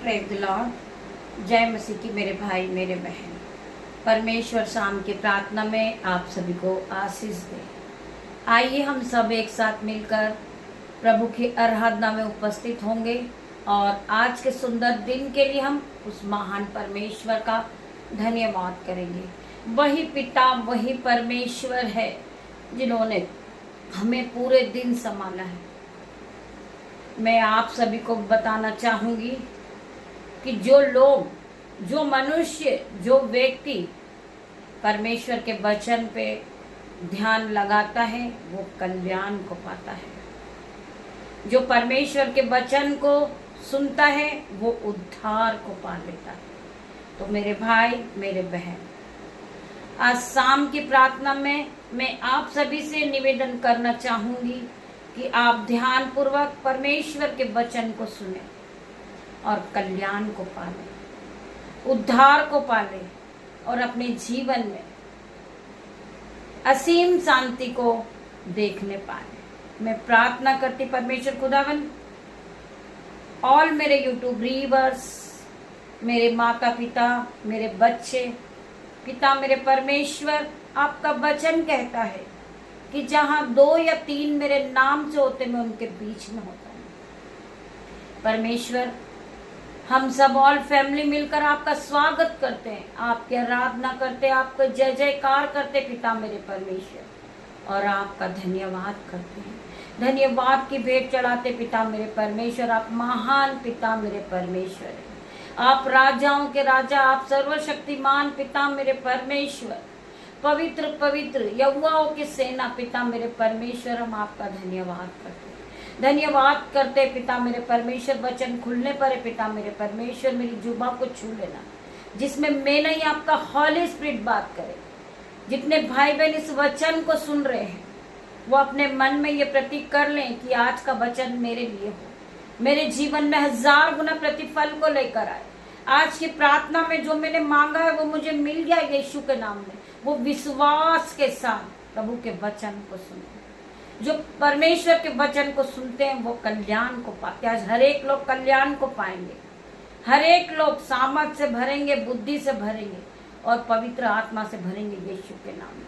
Praise the Lord. जय मसीह की मेरे भाई मेरे बहन। परमेश्वर शाम की प्रार्थना में आप सभी को आशीष दे। आइए हम सब एक साथ मिलकर प्रभु की आराधना में उपस्थित होंगे और आज के सुंदर दिन के लिए हम उस महान परमेश्वर का धन्यवाद करेंगे। वही पिता वही परमेश्वर है जिन्होंने हमें पूरे दिन संभाला है। मैं आप सभी को बताना चाहूंगी कि जो लोग, जो मनुष्य, जो व्यक्ति परमेश्वर के वचन पे ध्यान लगाता है वो कल्याण को पाता है। जो परमेश्वर के वचन को सुनता है वो उद्धार को पा लेता है। तो मेरे भाई मेरे बहन, आज शाम की प्रार्थना में मैं आप सभी से निवेदन करना चाहूंगी कि आप ध्यान पूर्वक परमेश्वर के वचन को सुने और कल्याण को पालें, उद्धार को पालें और अपने जीवन में असीम शांति को देखने पाए। मैं प्रार्थना करती परमेश्वर खुदावन, ऑल मेरे यूट्यूब व्यूअर्स, मेरे माता पिता, मेरे बच्चे, पिता मेरे परमेश्वर, आपका वचन कहता है कि जहां 2 या 3 मेरे नाम से होते मैं उनके बीच में होता हूं। परमेश्वर, हम सब ऑल फैमिली मिलकर आपका स्वागत करते हैं, आपकी आराधना करते हैं, आपका जय जयकार करते पिता मेरे परमेश्वर और आपका धन्यवाद करते हैं। धन्यवाद की भेंट चढ़ाते पिता मेरे परमेश्वर। आप महान पिता मेरे परमेश्वर हैं। आप राजाओं के राजा, आप सर्वशक्तिमान पिता मेरे परमेश्वर, पवित्र पवित्र यहोवाओं की सेना पिता मेरे परमेश्वर। हम आपका धन्यवाद करते हैं, धन्यवाद करते पिता मेरे परमेश्वर। वचन खुलने पर है पिता मेरे परमेश्वर, मेरी जुबा को छू लेना जिसमें मैं नहीं आपका हॉली स्पिरिट बात करे। जितने भाई बहन इस वचन को सुन रहे हैं वो अपने मन में ये प्रतीक कर लें कि आज का वचन मेरे लिए हो, मेरे जीवन में 1000 गुना प्रतिफल को लेकर आए। आज की प्रार्थना में जो मैंने मांगा है वो मुझे मिल गया यीशु के नाम में। वो विश्वास के साथ प्रभु के वचन को सुने। जो परमेश्वर के वचन को सुनते हैं वो कल्याण को पाते। आज हर एक लोग कल्याण को पाएंगे, हर एक लोग सामर्थ से भरेंगे, बुद्धि से भरेंगे और पवित्र आत्मा से भरेंगे यीशु के नाम में।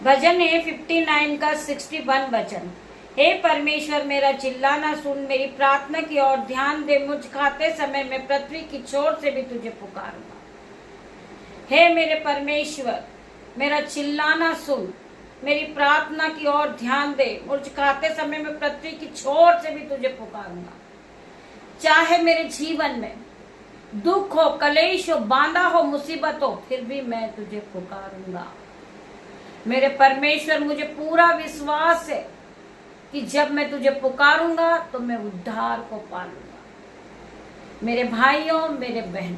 भजन है 59 का 61 वचन। हे परमेश्वर, मेरा चिल्लाना सुन, मेरी प्रार्थना की ओर ध्यान दे। मुझ खाते समय मैं पृथ्वी की छोर से भी तुझे पुकारूंगा। हे मेरे परमेश्वर, मेरा चिल्लाना सुन, मेरी प्रार्थना की ओर ध्यान दे। मुझ खाते समय मैं पृथ्वी की छोर से भी तुझे पुकारूंगा। चाहे मेरे जीवन में दुख हो, कलेश हो, बांधा हो, मुसीबत हो, फिर भी मैं तुझे पुकारूंगा। मेरे परमेश्वर, मुझे पूरा विश्वास है कि जब मैं तुझे पुकारूंगा तो मैं उद्धार को पालूंगा। मेरे भाइयों, मेरे बहन,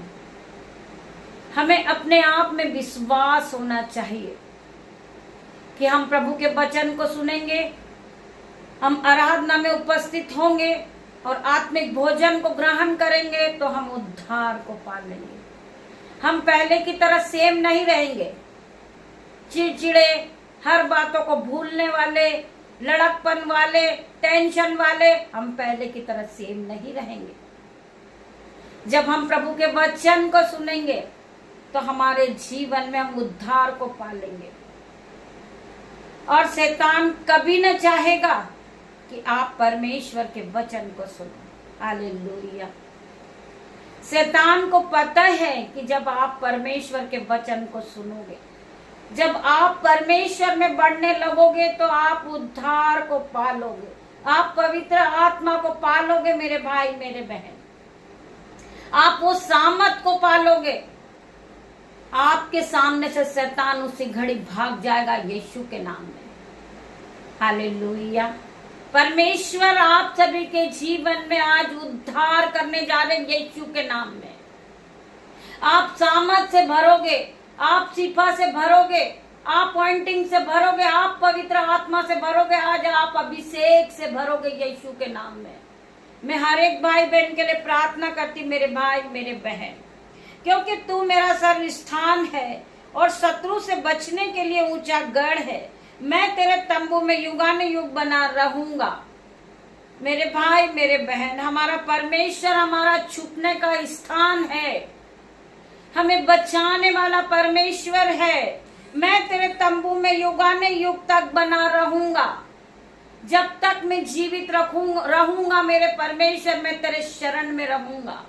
हमें अपने आप में विश्वास होना चाहिए कि हम प्रभु के वचन को सुनेंगे, हम आराधना में उपस्थित होंगे और आत्मिक भोजन को ग्रहण करेंगे तो हम उद्धार को पा लेंगे। हम पहले की तरह सेम नहीं रहेंगे, चिड़चिड़े, हर बातों को भूलने वाले, लड़कपन वाले, टेंशन वाले, हम पहले की तरह सेम नहीं रहेंगे। जब हम प्रभु के वचन को सुनेंगे तो हमारे जीवन में हम उद्धार को पालेंगे और शैतान कभी न चाहेगा कि आप परमेश्वर के वचन को सुनो। हालेलुया। शैतान को पता है कि जब आप परमेश्वर के वचन को सुनोगे, जब आप परमेश्वर में बढ़ने लगोगे तो आप उद्धार को पालोगे, आप पवित्र आत्मा को पालोगे। मेरे भाई मेरे बहन, आप वो सामर्थ को पालोगे। आपके सामने से शैतान उसी घड़ी भाग जाएगा यीशु के नाम में। हालेलुया। परमेश्वर आप सभी के जीवन में आज उद्धार करने जा रहे हैं यीशु के नाम में। आप सामर्थ से भरोगे, आप शिफा से भरोगे, आप पॉइंटिंग से भरोगे, आप पवित्र आत्मा से भरोगे। आज आप अभिषेक से भरोगे यीशु के नाम में। मैं हर एक भाई बहन के लिए प्रार्थना करती, मेरे भाई मेरे बहन, क्योंकि तू मेरा सर्वस्थान है और शत्रु से बचने के लिए ऊंचा गढ़ है। मैं तेरे तंबू में युगानुयुग बना रहूंगा। मेरे भाई मेरे बहन, हमारा परमेश्वर हमारा छुपने का स्थान है, हमें बचाने वाला परमेश्वर है। मैं तेरे तंबू में युगाने युग तक बना रहूंगा। जब तक मैं जीवित रहूंगा मेरे परमेश्वर, मैं तेरे शरण में रहूंगा।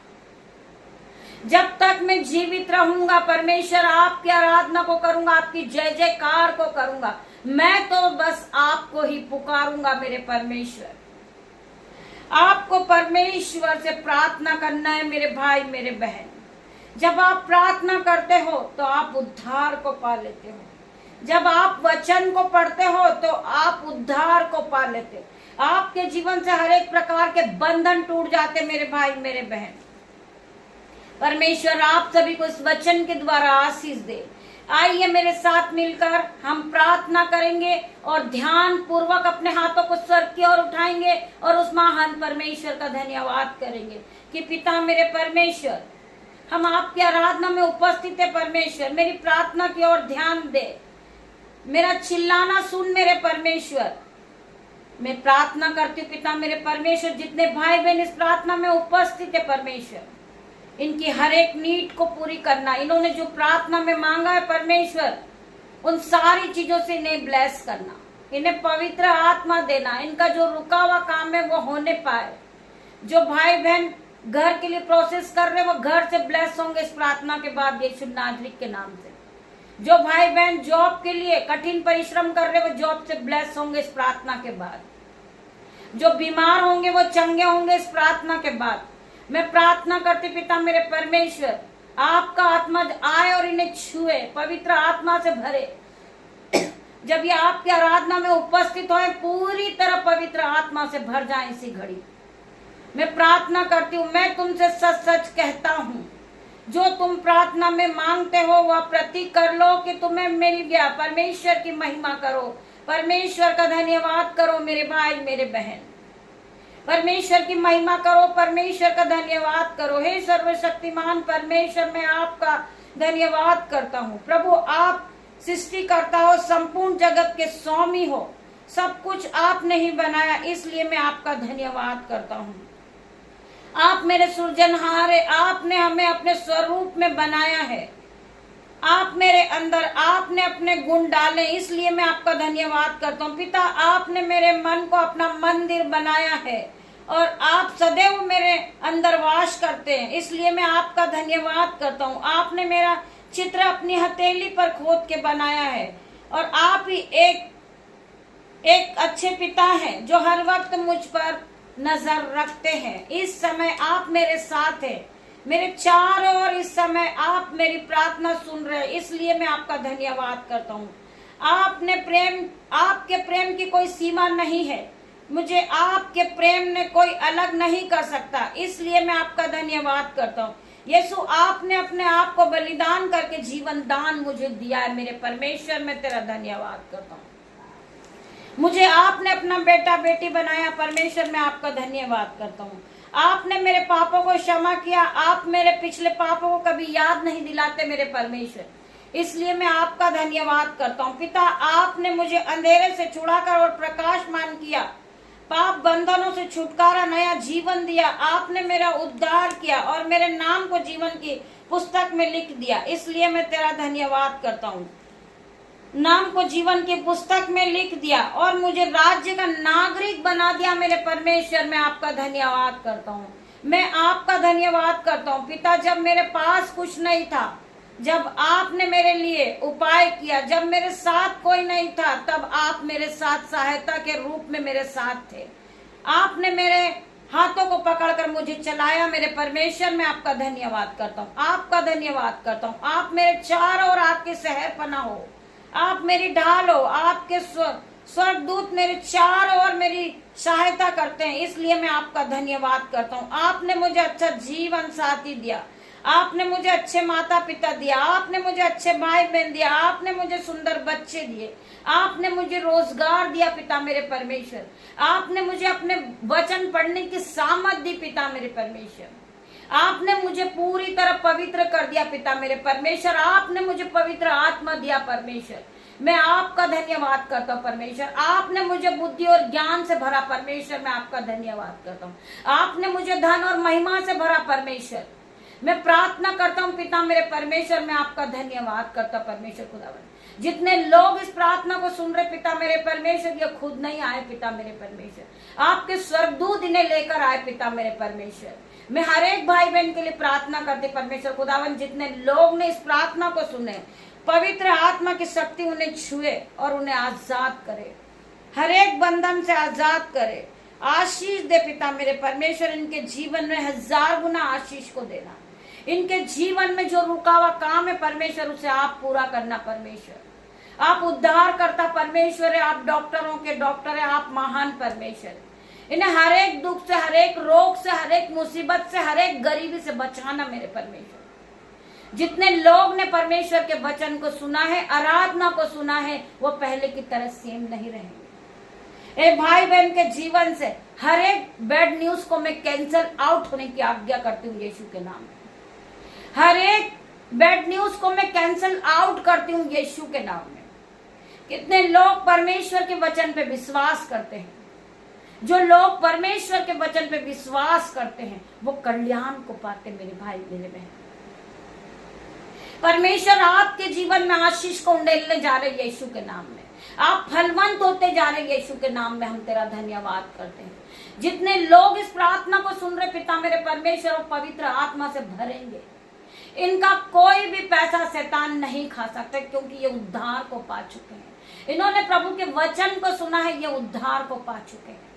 जब तक मैं जीवित रहूंगा परमेश्वर, आपकी आराधना को करूंगा, आपकी जय जयकार को करूंगा। मैं तो बस आपको ही पुकारूंगा मेरे परमेश्वर। आपको परमेश्वर से प्रार्थना करना है मेरे भाई मेरे बहन। जब आप प्रार्थना करते हो तो आप उद्धार को पा लेते हो। जब आप वचन को पढ़ते हो तो आप उद्धार को पा लेते हो। आपके जीवन से हर एक प्रकार के बंधन टूट जाते मेरे भाई मेरे बहन। परमेश्वर आप सभी को इस वचन के द्वारा आशीष दे। आइए मेरे साथ मिलकर हम प्रार्थना करेंगे और ध्यान पूर्वक अपने हाथों को स्वर्ग की ओर उठाएंगे और उस महान परमेश्वर का धन्यवाद करेंगे कि पिता मेरे परमेश्वर, हम आपकी आराधना में उपस्थित है परमेश्वर। मेरी प्रार्थना की ओर ध्यान दे, मेरा चिल्लाना सुन मेरे परमेश्वर। मैं प्रार्थना करती हूँ पिता मेरे परमेश्वर, जितने भाई बहन इस प्रार्थना में उपस्थित है परमेश्वर, इनकी हर एक नीड को पूरी करना। इन्होंने जो प्रार्थना में मांगा है परमेश्वर, उन सारी चीजों से इन्हें ब्लेस करना, इन्हें पवित्र आत्मा देना। इनका जो रुका हुआ काम है वो होने पाए। जो भाई बहन घर के लिए प्रोसेस कर रहे वो घर से ब्लेस होंगे इस प्रार्थना के बाद यीशु नाज़री के नाम से। जो भाई बहन जॉब के लिए कठिन परिश्रम कर रहे वो जॉब से ब्लेस होंगे इस प्रार्थना के बाद। जो बीमार होंगे वो चंगे होंगे इस प्रार्थना के बाद। मैं प्रार्थना करती पिता मेरे परमेश्वर, आपका आत्मा आए और इन्हें छुए, पवित्र आत्मा से भरे। जब ये आपकी आराधना में उपस्थित होए, पूरी तरह पवित्र आत्मा से भर जाए इसी घड़ी। मैं प्रार्थना करती हूँ, मैं तुमसे सच सच कहता हूँ, जो तुम प्रार्थना में मांगते हो वह प्रति कर लो कि तुम्हें मिल गया। परमेश्वर की महिमा करो, परमेश्वर का धन्यवाद करो मेरे भाई मेरे बहन। परमेश्वर की महिमा करो, परमेश्वर का धन्यवाद करो। हे सर्वशक्तिमान परमेश्वर, मैं आपका धन्यवाद करता हूँ। प्रभु आप सृष्टिकर्ता हो, संपूर्ण जगत के स्वामी हो, सब कुछ आपने ही बनाया, इसलिए मैं आपका धन्यवाद करता हूँ। आप मेरे सृजनहार है, आपने हमें अपने स्वरूप में बनाया है। आप मेरे अंदर आपने अपने गुण डाले, इसलिए मैं आपका धन्यवाद करता हूँ। पिता आपने मेरे मन को अपना मंदिर बनाया है और आप सदैव मेरे अंदर वास करते हैं, इसलिए मैं आपका धन्यवाद करता हूँ। आपने मेरा चित्र अपनी हथेली पर खोद के बनाया है और आप ही एक अच्छे पिता हैं जो हर वक्त मुझ पर नजर रखते हैं। इस समय आप मेरे साथ हैं, मेरे चारों ओर इस समय आप मेरी प्रार्थना सुन रहे हैं, इसलिए मैं आपका धन्यवाद करता हूँ। आपके प्रेम की कोई सीमा नहीं है, मुझे आपके प्रेम ने कोई अलग नहीं कर सकता, इसलिए मैं आपका धन्यवाद करता हूँ। यीशु आपने अपने आप को बलिदान करके जीवन दान मुझे दिया है मेरे परमेश्वर, मैं तेरा धन्यवाद करता हूँ। मुझे आपने अपना बेटा बेटी बनाया परमेश्वर, मैं आपका धन्यवाद करता हूँ। आपने मेरे पापों को क्षमा किया, आप मेरे पिछले पापों को कभी याद नहीं दिलाते मेरे परमेश्वर, इसलिए मैं आपका धन्यवाद करता हूँ। पिता आपने मुझे अंधेरे से छुड़ाकर और प्रकाशमान किया, पाप बंधनों से छुटकारा, नया जीवन दिया। आपने मेरा उद्धार किया और मेरे नाम को जीवन की पुस्तक में लिख दिया, इसलिए मैं तेरा धन्यवाद करता हूँ। नाम को जीवन की पुस्तक में लिख दिया और मुझे राज्य का नागरिक बना दिया मेरे परमेश्वर, मैं आपका धन्यवाद करता हूँ। मैं आपका धन्यवाद करता हूँ पिता। जब मेरे पास कुछ नहीं था, जब आपने मेरे लिए उपाय किया, जब मेरे साथ कोई नहीं था, तब आप मेरे साथ सहायता के रूप में मेरे साथ थे। आपने मेरे हाथों को पकड़कर मुझे चलाया मेरे परमेश्वर, मैं आपका धन्यवाद करता हूँ। आपका धन्यवाद करता हूँ। आप मेरे चारों ओर आपके शहर पना हो, आप मेरी ढाल हो, आपके स्वर्गदूत मेरे चारों ओर मेरी सहायता करते हैं, इसलिए मैं आपका धन्यवाद करता हूँ। आपने मुझे अच्छा जीवन साथी दिया, आपने मुझे अच्छे माता पिता दिया, आपने मुझे अच्छे भाई बहन दिया, आपने मुझे सुंदर बच्चे दिए, आपने मुझे रोजगार दिया पिता मेरे परमेश्वर, आपने मुझे अपने वचन पढ़ने की सामर्थ दी पिता मेरे परमेश्वर, आपने मुझे पूरी तरह पवित्र कर दिया पिता मेरे परमेश्वर, आपने मुझे पवित्र आत्मा दिया परमेश्वर। मैं आपका धन्यवाद करता हूँ परमेश्वर। आपने मुझे बुद्धि और ज्ञान से भरा परमेश्वर, मैं आपका धन्यवाद करता हूँ। आपने मुझे धन और महिमा से भरा परमेश्वर, मैं प्रार्थना करता हूँ पिता मेरे परमेश्वर, मैं आपका धन्यवाद करता हूँ परमेश्वर खुदावन। जितने लोग इस प्रार्थना को सुन रहे पिता मेरे परमेश्वर, ये खुद नहीं आए पिता मेरे परमेश्वर, आपके स्वर्गदूत इन्हें लेकर आए पिता मेरे परमेश्वर। मैं हर एक भाई बहन के लिए प्रार्थना करती परमेश्वर खुदावन, जितने लोग ने इस प्रार्थना को सुने, पवित्र आत्मा की शक्ति उन्हें छुए और उन्हें आजाद करे, हर एक बंधन से आजाद करे। आशीष दे पिता मेरे परमेश्वर, इनके जीवन में 1000 गुना आशीष को देना। इनके जीवन में जो रुका हुआ काम है परमेश्वर, उसे आप पूरा करना परमेश्वर। आप उद्धार करता परमेश्वर है, आप डॉक्टरों के डॉक्टर है, आप महान परमेश्वर। इन्हें हर एक दुख से, हर एक रोग से, हर एक मुसीबत से, हर एक गरीबी से बचाना मेरे परमेश्वर। जितने लोग ने परमेश्वर के वचन को सुना है, आराधना को सुना है, वो पहले की तरह सेम नहीं रहेंगे। ए भाई बहन के जीवन से हर एक बैड न्यूज को मैं कैंसल आउट होने की आज्ञा करती हूँ यीशु के नाम में। हर एक बैड न्यूज को मैं कैंसल आउट करती हूँ यीशु के नाम में। कितने लोग परमेश्वर के वचन पे विश्वास करते हैं। जो लोग परमेश्वर के वचन पे विश्वास करते हैं वो कल्याण को पाते मेरे भाई मेरे बहन। परमेश्वर आपके जीवन में आशीष को उंडेलने जा रहे यीशु के नाम में। आप फलवंत होते जा रहे यीशु के नाम में। हम तेरा धन्यवाद करते हैं। जितने लोग इस प्रार्थना को सुन रहे पिता मेरे परमेश्वर, और पवित्र आत्मा से भरेंगे। इनका कोई भी पैसा शैतान नहीं खा सकता, क्योंकि ये उद्धार को पा चुके हैं। इन्होंने प्रभु के वचन को सुना है, ये उद्धार को पा चुके हैं।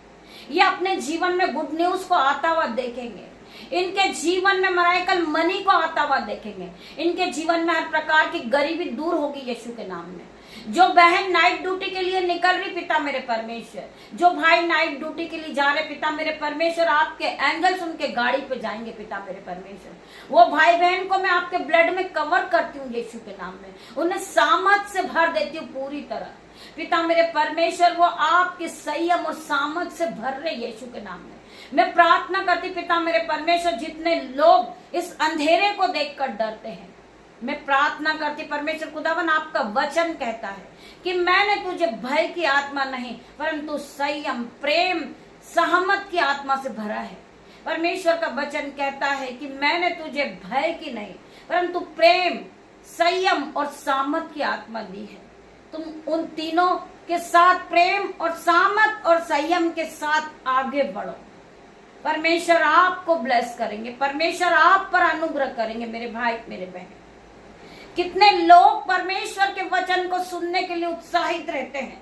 ये अपने जीवन में गुड न्यूज को आता हुआ देखेंगे। इनके जीवन में मराइकल मनी को आता हुआ देखेंगे। इनके जीवन में हर प्रकार की गरीबी दूर होगी यीशु के नाम में। जो बहन नाइट ड्यूटी के लिए निकल रही पिता मेरे परमेश्वर, जो भाई नाइट ड्यूटी के लिए जा रहे पिता मेरे परमेश्वर, आपके एंगल्स उनके गाड़ी पे जाएंगे पिता मेरे परमेश्वर। वो भाई बहन को मैं आपके ब्लड में कवर करती हूँ यीशु के नाम में। उन्हें सामर्थ से भर देती हूँ पूरी तरह पिता मेरे परमेश्वर। वो आपके संयम और सामर्थ से भर रहे यीशु के नाम में। मैं प्रार्थना करती पिता मेरे परमेश्वर, जितने लोग इस अंधेरे को देखकर डरते हैं, मैं प्रार्थना करती परमेश्वर खुदावन, आपका वचन कहता है कि मैंने तुझे भय की आत्मा नहीं परंतु संयम, प्रेम, सहमत की आत्मा से भरा है। परमेश्वर का वचन कहता है कि मैंने तुझे भय की नहीं परंतु प्रेम, संयम और सामत की आत्मा दी है। तुम उन तीनों के साथ प्रेम और सामत और संयम के साथ आगे बढ़ो। परमेश्वर आपको ब्लेस करेंगे। परमेश्वर आप पर अनुग्रह करेंगे मेरे भाई मेरे बहन। कितने लोग परमेश्वर के वचन को सुनने के लिए उत्साहित रहते हैं।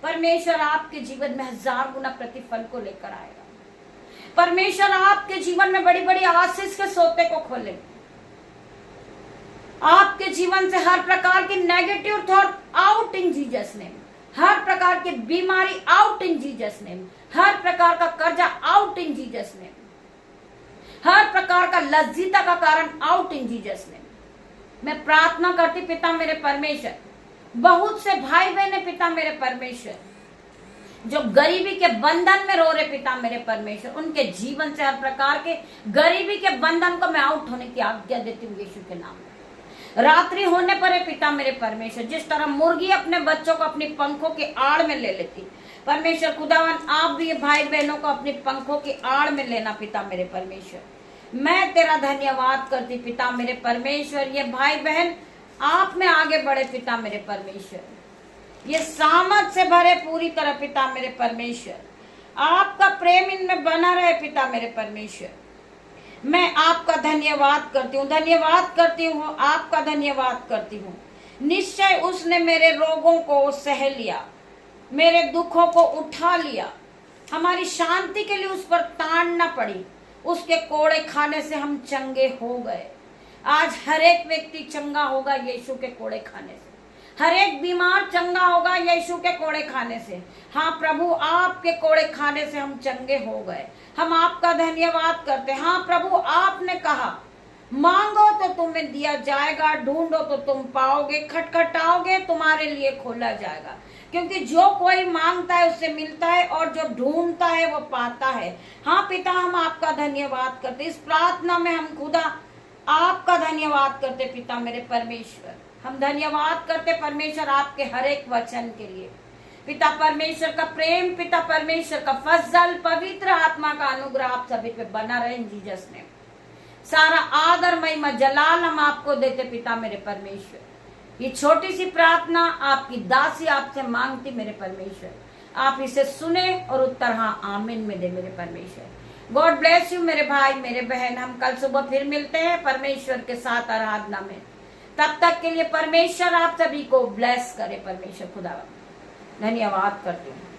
परमेश्वर आपके जीवन में 1000 गुना प्रतिफल को लेकर आएगा। परमेश्वर आपके जीवन में बड़ी बड़ी आशीष के सोते को खोलेंगे। आपके जीवन से हर प्रकार की negative thought out in Jesus name. हर प्रकार की बीमारी आउट इन जीसस नेम। हर प्रकार का कर्जा आउट इन जीसस नेम। हर प्रकार का लज्जिता का कारण आउट इन जीसस नेम। मैं प्रार्थना करती पिता मेरे परमेश्वर, बहुत से भाई बहन पिता मेरे परमेश्वर जो गरीबी के बंधन में रो रहे पिता मेरे परमेश्वर, उनके जीवन से हर प्रकार के गरीबी के बंधन को मैं आउट होने की आज्ञा देती हूँ यीशु के नाम में। रात्रि होने पर है पिता मेरे परमेश्वर, जिस तरह मुर्गी अपने बच्चों को अपनी पंखों के आड़ में ले लेती, परमेश्वर खुदावन आप भी ये भाई बहनों को अपनी पंखों की आड़ में लेना पिता मेरे परमेश्वर। मैं तेरा धन्यवाद करती पिता मेरे परमेश्वर। ये भाई बहन आप में आगे बढ़े पिता मेरे परमेश्वर, ये सामर्थ से भरे पूरी तरह पिता मेरे परमेश्वर। आपका प्रेम इनमें बना रहे पिता मेरे परमेश्वर। मैं आपका धन्यवाद करती हूँ, धन्यवाद करती हूँ, आपका धन्यवाद करती हूँ। निश्चय उसने मेरे रोगों को सह लिया, मेरे दुखों को उठा लिया। हमारी शांति के लिए उस पर तान न पड़ी। उसके कोड़े खाने से हम चंगे हो गए। आज हर एक व्यक्ति चंगा होगा यीशु के कोड़े खाने से। हर एक बीमार चंगा होगा यीशु के कोड़े खाने से। हाँ प्रभु, आपके कोड़े खाने से हम चंगे हो गए। हम आपका धन्यवाद करते हैं। हाँ प्रभु, आपने कहा मांगो तो तुम्हें दिया जाएगा, ढूंढो तो तुम पाओगे, खटखटाओगे तुम्हारे लिए खोला जाएगा। क्योंकि जो कोई मांगता है उससे मिलता है, और जो ढूंढता है वो पाता है। हाँ पिता, हम आपका धन्यवाद करते। इस प्रार्थना में हम खुदा आपका धन्यवाद करते पिता मेरे परमेश्वर। हम धन्यवाद करते परमेश्वर आपके हर एक वचन के लिए। पिता परमेश्वर का प्रेम, पिता परमेश्वर का फजल, पवित्र आत्मा का अनुग्रह आप सभी पे बना रहे इन जीसस ने। सारा आदर महिमा जलाल हम आपको देते पिता मेरे परमेश्वर। ये छोटी सी प्रार्थना आपकी दासी आपसे मांगती मेरे परमेश्वर, आप इसे सुने और उत्तर हाँ आमीन में दे मेरे परमेश्वर। गॉड ब्लेस यू मेरे भाई मेरे बहन। हम कल सुबह फिर मिलते हैं परमेश्वर के साथ आराधना में। तब तक के लिए परमेश्वर आप सभी को ब्लेस करे। परमेश्वर खुदा धन्यवाद करती हूँ।